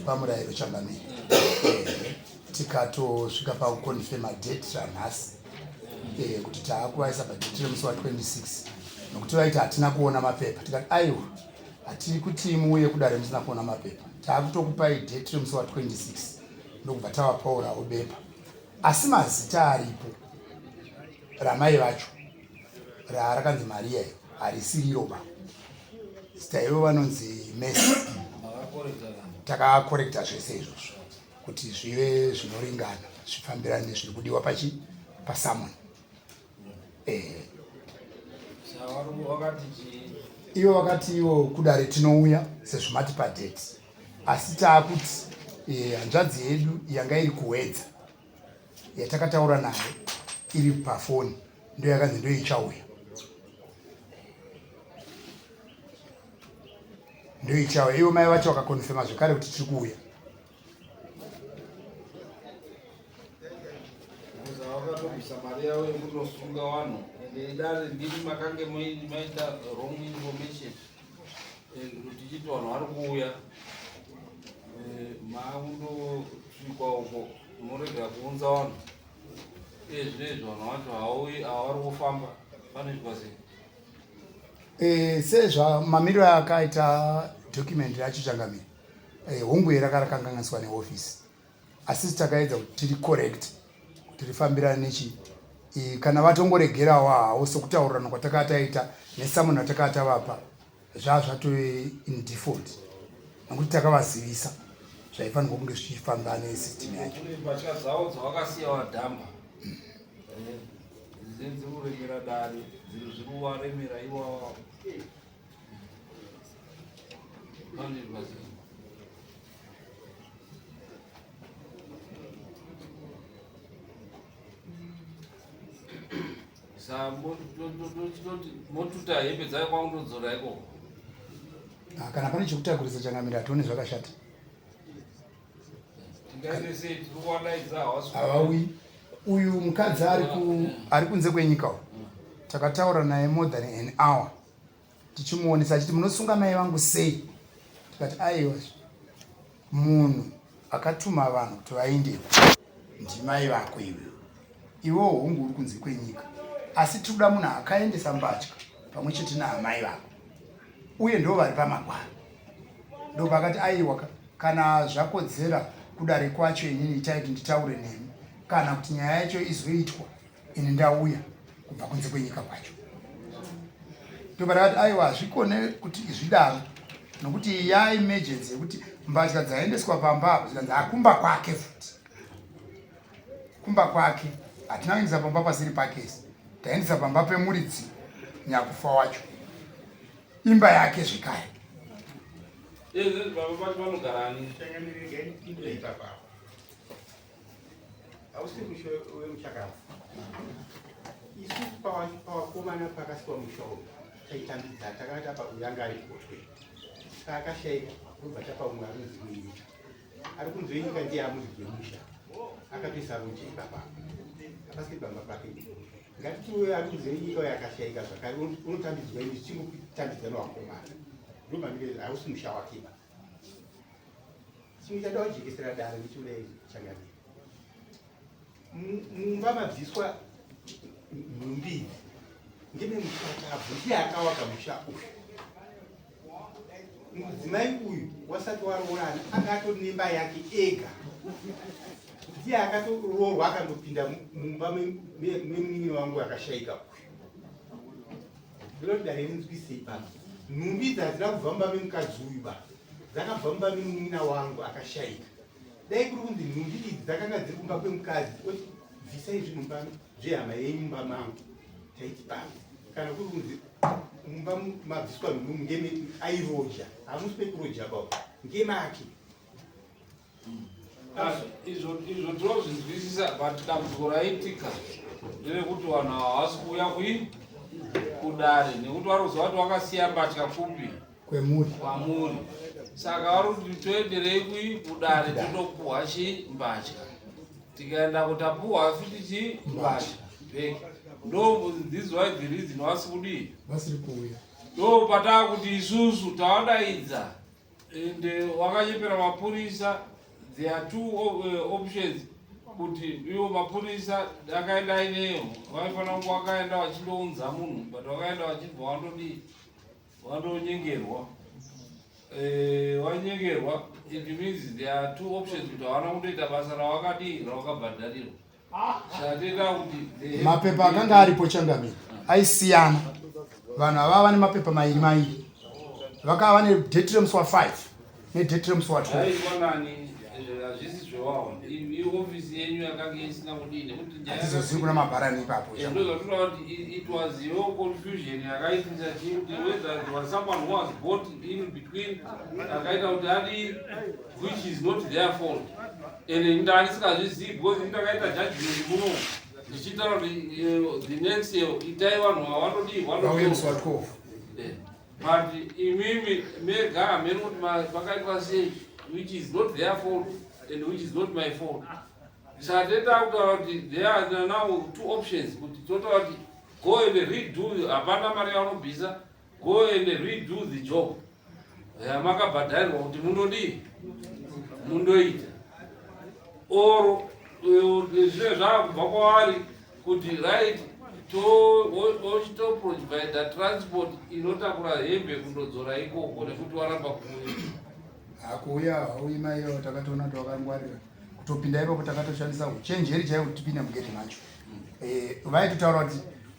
pamurayiro changamiri tikatosvika pakukonfirma date ranhasi kuti taakuvaisa padheti remusi wa26 nokuti vaiti hatina kuona mapepa tikati aiwa hatiri kuti muuye kudare musina kuona mapepa taakutokupai dheti remusi wa26 ndokubva tavapaurawo bepa asi mazita aripo ramai vacho rakanzi Maria harisiriro ba zita ivo vanonzi Messi takakorekta zvese izvozvo kuti zvive zvinoringana zvifambirane nezviri kudiwa pasamoni ivo vakati ivo kudare tinouya sezvimati padheti asi taakuti hanzvadzi yedu yanga iri kuwedza yatakataura nayo iri pafoni ndo yakanzi ndo ichauya ivo mai vacho vakakonfirma zvekare kuti tiri kuuya mari yavo yekunosunga vanhu ndedare ndiri makange maita wrong information tichiti vanhu vari kuuya maakundosvikwa uko unoregera kuunza vanhu zvinezvi vanhu vacho havari kufamba panoitwa sei sezvamamiriro akaita document yacho changamiri hongu rakarakanganiswa neofisi asi takaedza kuti tiri correct kuti rifambirane nechi kana vatongoregerawo hawo sokutaurirana kwatakataita nesamoni watakata vapa zvatove in default nokuti takavazivisa zvaifanirwa kunge zvichifamba nesystem yacho mbatya dzavo dzavakasiya vadhamba dziri kuremera dare dziri zviri kuvaremera ivavo panoitwa sei motuta hembe dzayo kwakundodzora ikoko kana pane chekutakurisa changamiri hatione zvakashata tingaite sei tiri kuwadaidza havawi uyu mukadzi ari kunze kwenyika takataura naye more than an hour tichimuonesa achiti munosunga mai vangu sei tikati aiwa munhu akatuma vanhu kuti vaendewo ndimai vako iwewo hongu uri kunze kwenyika asi tikuda munhu akaendesa mbatya pamwe chete naamai vako uye ndo vari pamagwaro ndo pakati aiwa kana zvakodzera kudare kwacho inini itaiti nditaure nemi kana kuti nyaya yacho izoitwa ini ndauya kubva kunze kwenyika kwacho ndo pakati aiwa hazvikone kuti zvidaro nokuti emergency yekuti mbatya dzaendeswa pamba zikanzi akumba kwake futi kumba kwake hatina kuendesa pamba pasiri pakesi taendesa pamba pemuridzi nyakufa wacho imba yake zvekare vanogarani hausi musho wemuchakafu isu pawakomana pakasiwa musho taitambidza takata pauyanga ari kotwe taakashayika robva tapa umwe arunzi munyika ari kunzoinyika ndiye amuzi gwemusha akatoisa runje ipapa apasike bamba pake ngatiti uyo arunzi wenyika uyo akashayika zvakare unotambidzwa ini zvichingotambidza newakomana ndomamire hausi musha wakeba chimwe chada kujekesera dare ndichiudai changamiri mumba mabviswa nhumbi ngeme mushakabvu ndiye akawaka musha uyu mudzimai uyu wasati waroorana akatori nemba yake ega ndiye akatoroorwa akandopinda mumba memunini wangu akashayika uyu ndinodare nenzwisei pano nhumbi dzadzina kubva mumba memukadzi uyu ba dzakabva mumba memunina wangu akashayika dai kuri kunzi nhumbi idzi dzakanga dziri kumba kwemukadzi oti bvisai zvinhu pano zvehama yenyu mumba mangu taiti pano kana kuri kunzi mumba mabviswa nhumbi ngeme airoja hamusi pekuroja bavo ngemake izvo tinozvinzwisisa but dambudziko raitika nderekuti vanhu havasi kuuya kudare nekuti varoziva kuti vakasiya mbatya pfupi kwamuri saka vari kuti toenderei kudare totopuhwa mbatya tikaenda kutapuwa fiti mbatya bheki ndo this is why the reason wasikudi vasiri kuuya ndo pataa kuti isusu tawadaidza ende wakanyepera mapurisa. There are two options kuti iwo mapurisa akaenda aineyo vaifana kunge wakaenda wachindounza munhu but wakaenda wachibva wandonyengerwa wanyengerwa. It means there are two options kuti hawana kundoita basa rawakabhadharirwa. Shatenda kuti mapepa akanga aripo changamiri aisiyana. Vanhu ava vane mapepa mairi vakava vane detrams wa5 nedetrams wa2. Hazvisi zvewawa iofisi yenyu yakanga isina kudini kuti hatizozii kuna mabharani ipapo. Ndozvatoda kuti it was your confusion yakaitisa kuti whether there was someone who was bought in between akaita kuti adi which is not their fault. Ende ndanga ndisikazvizii because ndakaita judgment muno ndichitaura kuti the next year itai vanhu havanodii wa12 but imimi mega hamene kuti pakaitwa sei which is not their fault and which is not my fault. Shatenda kutaura kuti there are now two options kuti totaura kuti go and redo hapana mari yaunobvisa go and redo the job yamakabhadharirwa kuti mundodii mundoita or zvine zvakubva kwavari kuti right ochitoprovida transport inotakura hembe kundodzora ikoko nekuti waramba kuuya hauyi maiyo takatoona kuti wakangwarira kutopinda ipapo takatoshandisa uchenjeri chaiwo kuti tipinde mugedhi macho. Vaitotaura kuti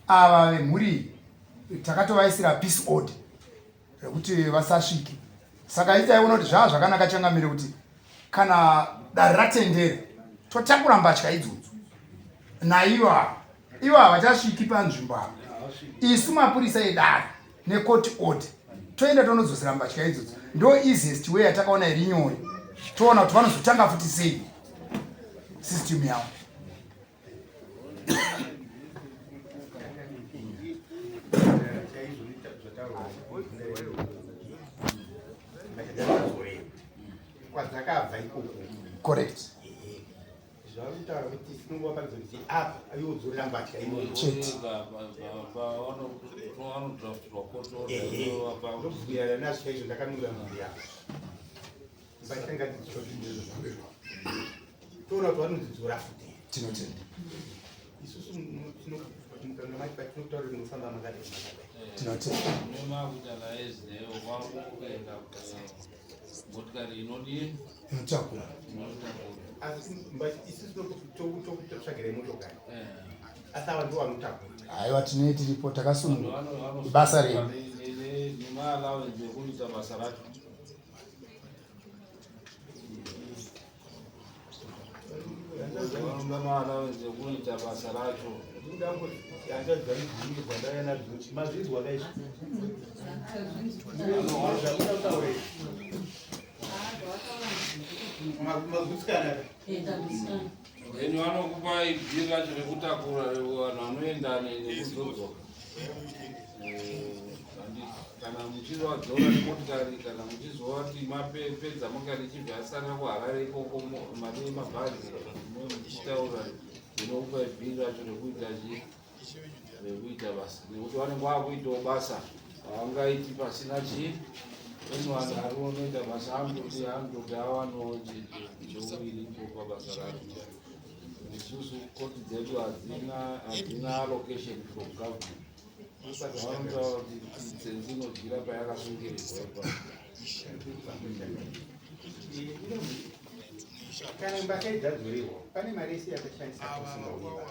ava vemhuri takatovaisira peace order rekuti vasasvike. Saka itaiona kuti zvava zvakanaka changamire kuti kana dare ratendera totakura mbatya idzodzo naivo havachasviki panzvimbo apa. Isu mapurisa edare nekoti order toenda tonodzosera mbatya idzodzo. Ndo easiest way yatakaona iri nyore. Toona kuti vanozotanga futi sei system yavo. Correct. Zvavakutaura kuti tinongovaparidza kuti apa ayodzorera mbatya inobvuyana nazvo chaizvo ndakanungira mhuri yavo mbatya ngatizotoinezvo toona kuti vanodzidzora futi Tinotenda. isusu tinotaura kuti munofamba makadai Tinotenda. motikari inodii Inotakura. asi isusu tokutsvagire motokari asi ava ndo vanotakura. Aiwa tinei tiripo takasununguka basa renu. nemaalawence ekuita basa racho. vanomba maalawence ekuita basa racho. mazvizwa kaizvo magutsikana then vanokupai bhiri racho rekutakura vanhu vanoenda nekudzodzwa. Kana muchizovadzora nemotikari kana muchizovati mapedza motokari ichibva yasara kuharare ikoko mari yemabhazi muchitaura ndinokupai bhiri racho rekuita basa nekuti vanenge vakuitawo basa havangaiti pasina chii. Eni vanhu vari unoita basa andoti avanowo cheuviri ipo pabasa racho. Isusu koti dzedu hadzina allocation from government. Vanotaura kuti dzenzinodyira payakasungirirwa ipapo. kana mbatya idzadzoriwa pane mari yese yakashandisa kusingauiva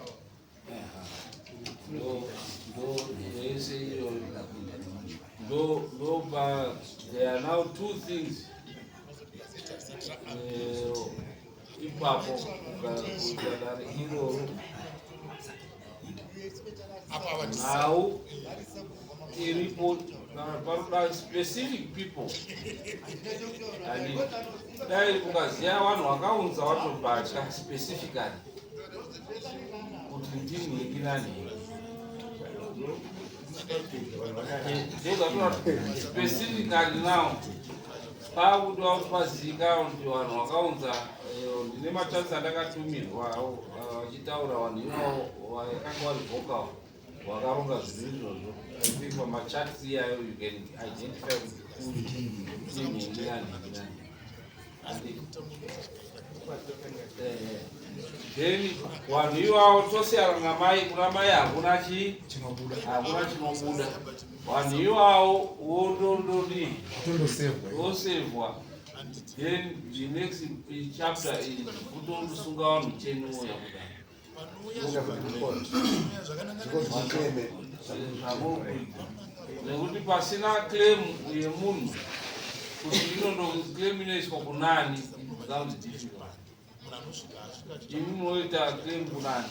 yese iyo ndoba there are now two things ipapo ukadare iroro nhau iripo panoda specific people and dai ukaziva vanhu vakaunza watobatya specifically kuti ndinhingi nanhingi specifically now pakuti vautipazika kuti vanhu vakaunza ndine machansi andakatumirwa vachitaura vanhu ivavo vakanga vari vocal vakaronga zvinhu izvozvo. I think pamachansi iyayo you can identify kuti nemhingi nanhingi then vanhu ivavo tosiyana namai. Kuna mai hakuna chinobuda. Vanhu ivavo vondosevhwa. Then the next chapter is kutondosunga vanhu chenuya nekuti pasina claim yemunhu kuti claim inoiswa kunani becomes difficult. Imi munoita claim kunani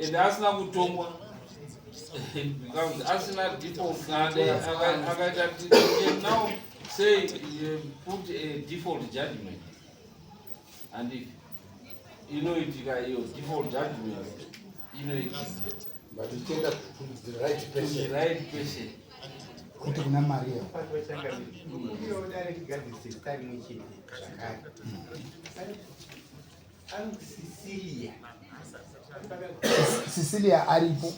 and asina kutongwa becomes asina default ngade akaita now say put a default judgment and if inoitika iyo default judgment inoitika but it tend to the right person. Kuti kuna Maria Uyo direct gadisi tari mwichiti shakari. Cecilia aripo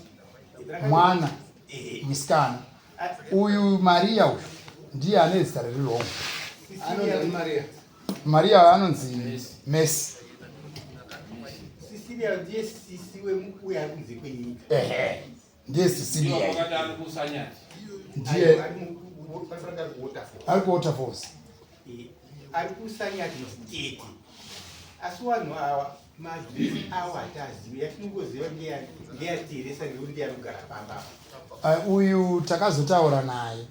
mwana miskana. Uyu Maria uyu ndiye ane zita ririrongo. Maria anonzi Messi. Cecilia ndiye sisi wemukuya arikunze kwenyika. Ndiye Cecilia. Ndiye ari kuWaterfalls. Ari kusanyati state. Asi vanhu ava mazivisi avo hatazivi yatinongoziva ndeyateresa ngekuti ndeyanogara pamba. Uyu takazotaura naye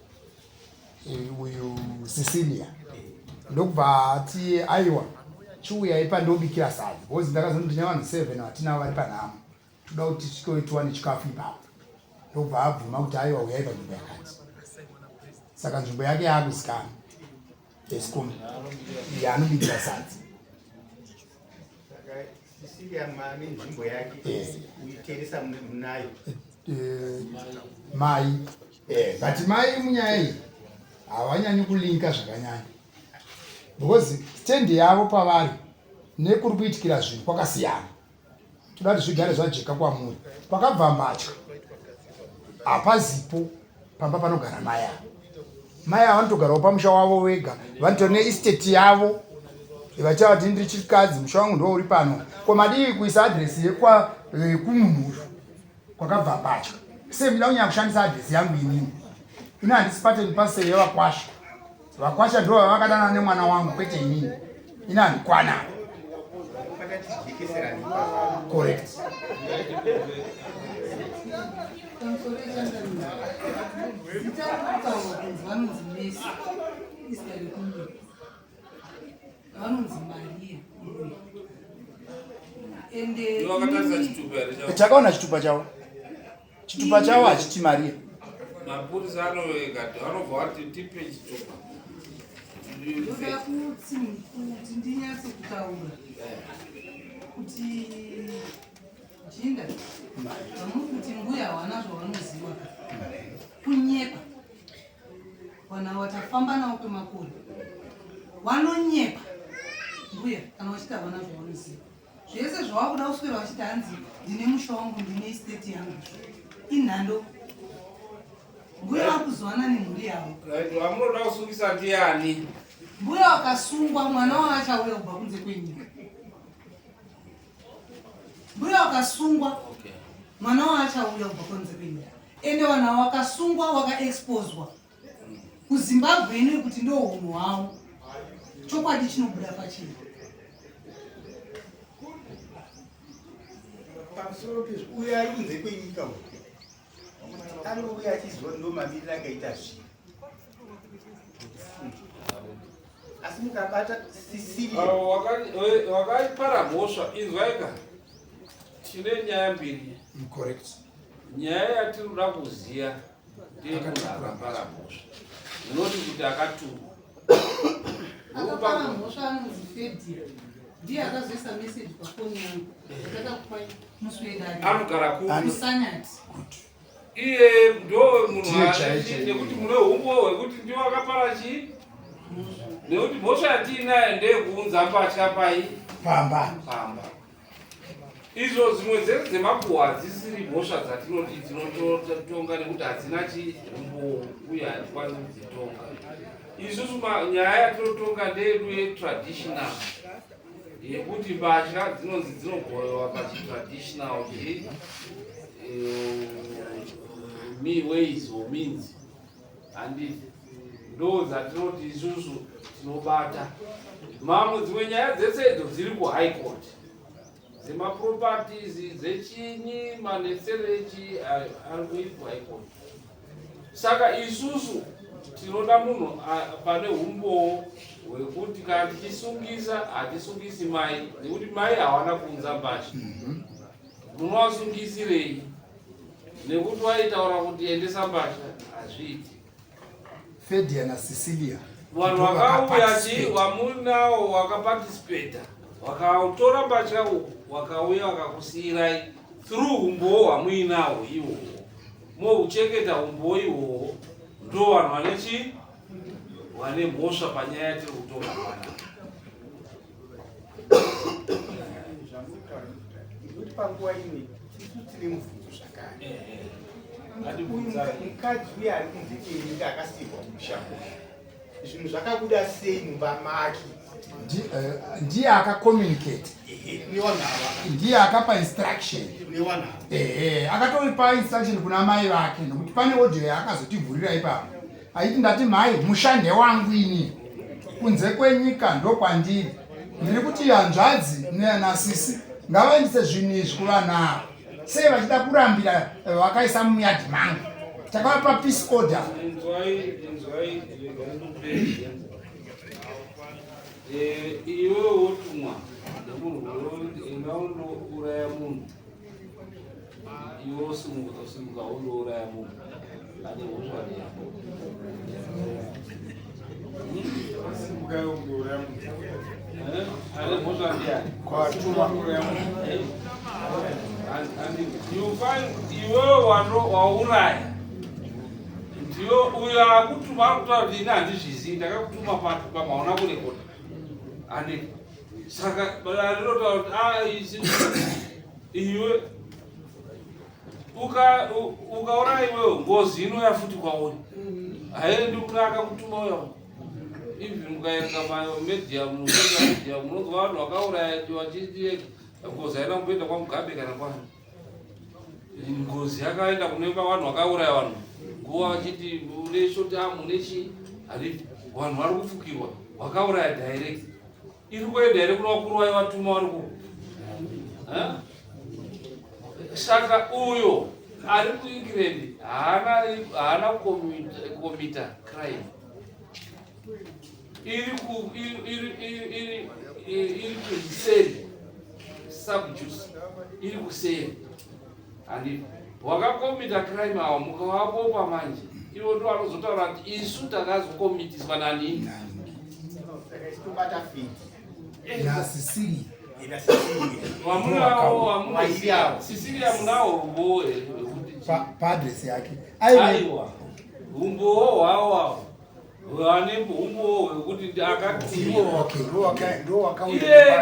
uyu Cecilia ndokubva ati aiwa chiuyai pandobikira sadza because ndakazoona kuti nevanhu 7 vatina vari panhamo toda kuti tisvikoitiwa nechikafu ipapo. Ndokubva abvuma kuti aiwa uyai panzvimbo yakati. Saka nzvimbo yake yakuzikanwa Eskom yaanobikira sadza. Cecilia mane nzvimbo yake uiteresa munayo mai but mai munyaya iyi havanyanyi kulinka zvakanyanya because stand yavo pavari nekuri kuitikira zvinhu kwakasiyana. Toda kuti zvigare zvajeka kwamuri. Pakabva mbatya hapazipo pamba panogara mai avo. Mai avo vanotogarawo pamusha wavo wega, vanotori neestate yavo vachava kuti ndiri chikadzi musha wangu ndo uri pano. Komadivi kuisa adresi kumunhu uyu kwakabva mbatya. Semida kunyanya kushandisa adresi yangu inini. Ino handisi pateni pasei yevakwasha. Vakwasha ndo vavakadana nemwana wangu kwete inini. Ino handikwana. Correct. Takaona chitupa chavo. Chitupa chavo hachiti Maria. Mapurisa anobva vati tipe chitupa. Ndoda kuti ndinyatse kutaura kuti jinda kuti mbuya hawana zvavanoziva kunyepa. Vanhu vatafamba navo kwemakore vanonyepa mbuya kana vachiti havana zvavanoziva. Zvese zvavakuda kuswera vachiti hanzi ndine musha wangu ndine estate yangu inhando. Mbuya vakuzovana nemhuri yavo. Vamunoda kusungisa ndiani? Mbuya wakasungwa mwana wavo achauya kubva kunze kwenyika. Mbuya wakasungwa mwana wavo achauya kubva kunze kwenyika. Ende vanhu ava vakasungwa vakaexposwa kuZimbabwe ino kuti ndo hunhu hwavo. Chokwadi chinobuda pachino. Pamusoro pezvo uyo ari kunze kwenyika uyu anouya achiziva ndo mamiriro akaita zvinhu. Asi mukabata Cecilia wakaipara mhosva inzwaika tine nyaya mbiri. Correct. Nyaya yatinoda kuziya ndeyemunhu akapara mhosva inoti kuti akatumwa. Akapara mhosva anonzi Fedhia. Ndiye akazoisa meseji pafoni yangu. Ndakakupa muswedari. Anogara kusanyati. Iye ndo munhu nekuti mune humbo hwekuti ndiwo akapara chii nekuti mhosva yatiinayo ndeyekuunza mbatya pamba. Izvo zvimwe dzese dzemakuhwa hadzisiri mhosva dzatinoti tinotonga nekuti hadzina chiumbo uye hatikwanisi kudzitonga. Isusu nyaya yatinotonga ndeyedu yetraditional yekuti mbatya dzinonzi dzinogoyewa pachitraditional ways or means, handi ndo dzatinoti isusu tinobata. Mamwe dzimwe nyaya dzese idzo dziri kuhigh court dzemaproperties dzechinyi maneserechi ari kuitwa high court. Saka isusu tinoda munhu pane umbowo hwekuti kana tichisungisa hatisungisi mai, nekuti mai hawana kuunza mbatya. Munowasungisirei? Nekuti waitaura kuti endesa mbatya hazviiti. Fedia na Cecilia vanhu vakauya vamunawo wakaparticipata wakautora mbatya uku wakauya wakakusiyirai through umbowo hwamuinawo iwowo mohauchengeta umbowo iwowo ndo vanhu vane mhosva panyaya yatiri kutonga pana. Nekuti panguva imwe tisu tine mubvunzo zvakare. Mukadzi uye ari kunze kwenyika akasiyirwa mumushango, zvinhu zvakabuda sei mumba make? Ndiye akakommunicate, ndiye akapa instruction, akatoripa instruction kuna mai vake, nokuti pane audio yaakazotivhurira ipapo aiti ndati mai mushande wangu ini kunze kwenyika ndo kwandiri, ndiri kuti hanzvadzi nasisi ngavaendese zvinhu izvi kuvanhu sei vachida kurambira vakaisa muyadhi mangu, takavapa peace order. Iwe wotumwa nemunhu ingaundouraya munhu, iwe usimuka undouraya munhu ane mhosva yako. Ane mhosva ndiani? Iwe wauraya ndiwe uyo akutuma akutaura kuti ini handizvizii, ndakakutuma pamaona kurekota ane saka rinotaura kuti iwe ukauraya iwewo ngozi inouya futi kwauri, haendi kuna akakutuma uyo. Even mukaerenga mamedia munonzwa vanhu vakauraya vachiti ngozi haina kumboenda kwaMugabe kana kwani, ngozi yakaenda kunoimba vanhu vakauraya vanhu nguva vachiti une shotamu nechi harifi, vanhu vari kufukirwa vakauraya direct. Iri kuenda here kuna vakuru vaivatuma vari ku saka uyo ari kuEngland haana komita crime, iri kuseri subjuice, iri kuseri handi wakakomita crime awo mukavapopa manje ivo ndo vanozotaura kuti isu takazokomitiswa nanini. Isitobata fiti na Cecilia munawo umbowo paadresi yake aiwa umbowo hwawo wane umbowo hwekuti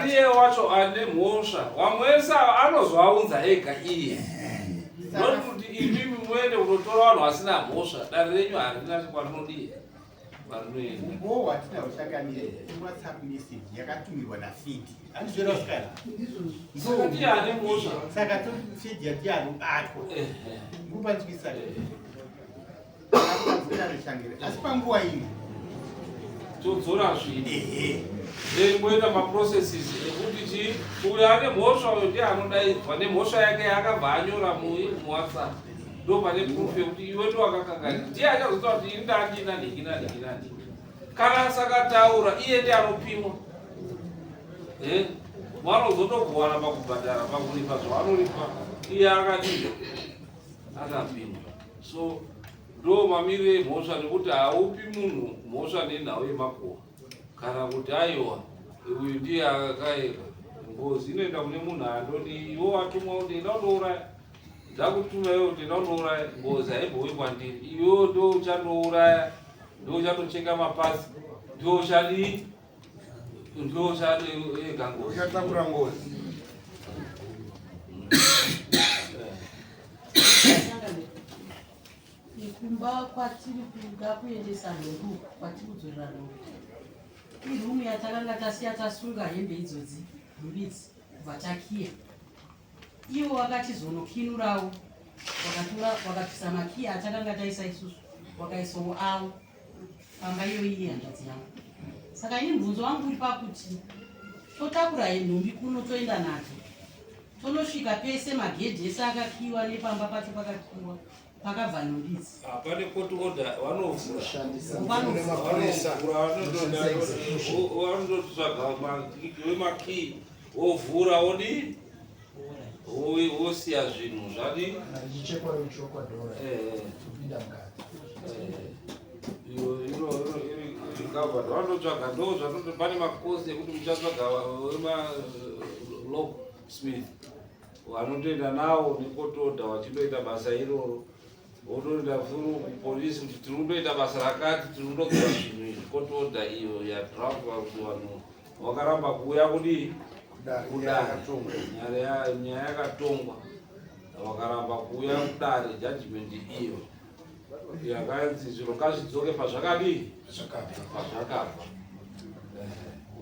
ndiye wacho ane mhosva, wamwesa anozoaunza ega iye, nokuti imimi muende kunotora vanhu vasina mhosva, dare renyu harina kwarinodii kwarinoenda. Umbowo hwatina ushanganire WhatsApp message yakatumirwa naFidi, handizvona sikana saka ndiye ane mhosva, saka Fidi yati anobatwa ngupanzwisana asi panguva ino todzora zvino moita maprocesses ekuti uyo ane mhosva uyo ndiye anodaidzwa nemhosva yake yaakabva anyora muWhatsApp, ndo pane proof yekuti iwe ndo wakakanganisa. Ndiye achazotaura kuti ini ndandina nhingi. Kana asakataura iye ndiye anopimwa, vanozotogovana pakubhadhara pakulipa zvavanoripa, iye akadii akapimwa. So ndo mamiriro emhosva, nekuti haupi munhu mhosva nenhau yemakuhwa kana kuti aiwa uyu ndiye akakaeka. Ngozi inoenda kune munhu andodi iwo watumwa kuti enda undouraya, ndakutuma iwe kuti enda undouraya, ngozi haimbouyi kwandiri, iwewo ndo uchandouraya, ndo uchatochenga mapasi, ndio shadi gango uchatakura ngozi kumba kwatiri kuga kuendesa nhumbu kwatiri kudzorera nhumbu irumu yatakanga tasiya tasunga hembe idzodzi mbidzi kubva takiya ivo vakachizonokinurawo vakatisa makiya atakanga taisa isusu vakaisawo avo pamba iyoiyi hanzvadzi yangu saka ini mubvunzo wangu uri pakuti totakura nhumbi kuno toenda nadzo tonosvika pese magedhi ese akakiwa nepamba pacho pakakiwa pakabva nhumbi idzi pane court order vanotsvaga wemakii wovhura wodi wosiya zvinhu zvadi vanotsvaga ndo zvatoti pane makosi ekuti muchatsvaga wema-locksmith vanotoenda nawo necourt order vachitoita basa iroro wotoenda furu kupolisi kuti tiri kutoita basa rakati tiri kutogara zvinhu izvi court order iyo yadraftwa kuti vanhu vakaramba kuuya kudii kudare nyaya yakatongwa vakaramba kuuya kudare judgment iyo yakanzi zviro ngazvidzoke pazvakadii pazvakabva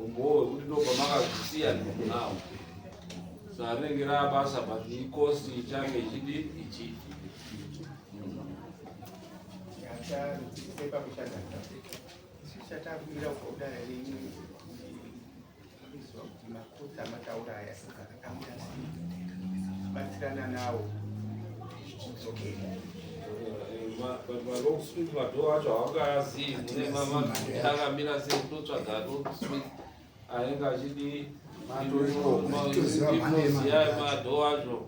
umbowe kuti ndobva makazvisiya nemunawo saanenge rabasa but ikosti ichange ichidi ichi sepa kushanda chatakuira kudara rimwe izwa kuti makuta matauraya saka kakamira batirana nawo zvichidzokera locksmith madhoo acho havangayazivi mune akamira sei totsvaga locksmith anenge achidi iziya madhoo acho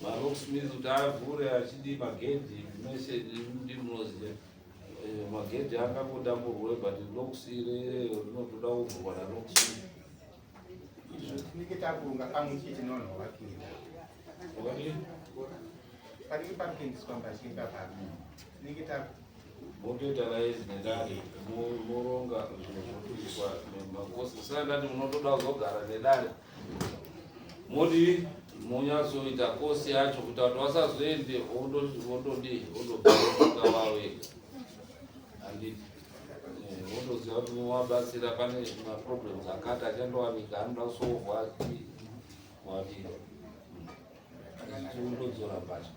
malocksmith kuti avhure achidi magedhi mese ndimunoziya magedhi angangodamburwe but locks rinotoda kuvhurwa nalocksmith izvo tinenge takurunga pamwe chete nonhovakira panenge pakuendeswa mbachika pano tinenge motoita raizi nedare moronga zvinhu zvokuiswa nemakosi saka ndati munotoda kuzogara nedare modi munyatsoita kosi yacho kuti vanhu vasazoende wondogara wawega handiti wondoziva kuti muvabatsira pane maproblems akati achandowanika anoda kusolvwa wadii chiundodzora mbacha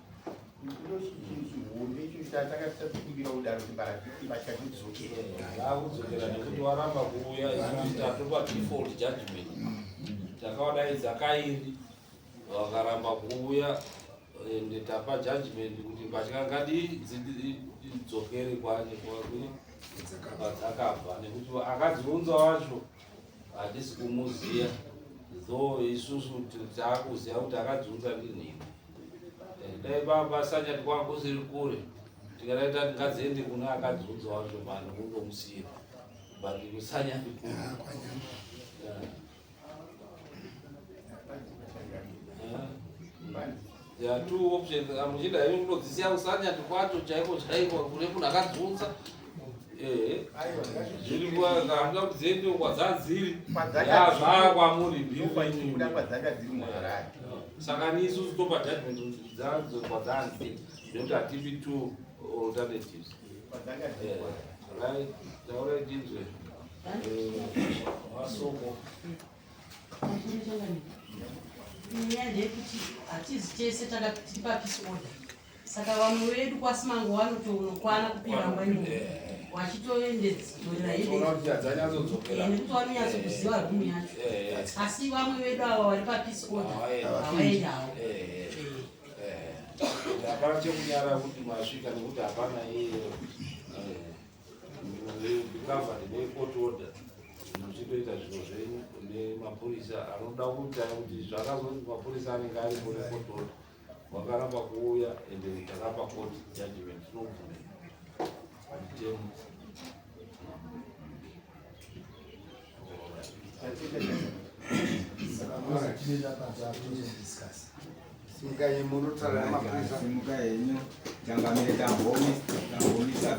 akudzokera nekuti waramba kuuya tatopa default judgment takawadaidza kairi vakaramba kuuya ende tapa judgment kuti mbatya ngadi dzidzokere kwache kwadzakabva nekuti akadziunza wacho hatisi kumuziya though isusu taakuziva kuti akadziunza ndinhini dai basanyati kwako siri kure tikadaita tingadziende kuna akadziunza wacho mani kundomusiyira but kusanyati kure there are two options amuchida hivi kundodzisiya kusanyati kwacho chaiko chaiko kune munhu akadziunza zviri kuakamda kuti dziende kwadzadziri zvaakwamuri bhiu saka ni isusu topa judgment dzadzo kwadzanzi nekuti hatipi two alternatives right taurai tinzwe masoko nyaya ndeyekuti hatizi tese tiri papisi order saka vamwe vedu kwasimango vanotokwana kupiramba imo wachitoendedzorera nekuti vanonyatsokuziva rumu yacho asi vamwe vedu ava vari papisi order havaendawo hapana chekunyara kuti masvika nekuti hapana iyo covered necourt order muchitoita zvinhu zvenyu nemapurisa anoda kuita kuti zvakazoti mapurisa anenge aripo necourt order wakaramba kuuya ende takapa court judgment tinobvumira temu simuka yemunotaura namapurisa simuka yenyu tangamire tahomisa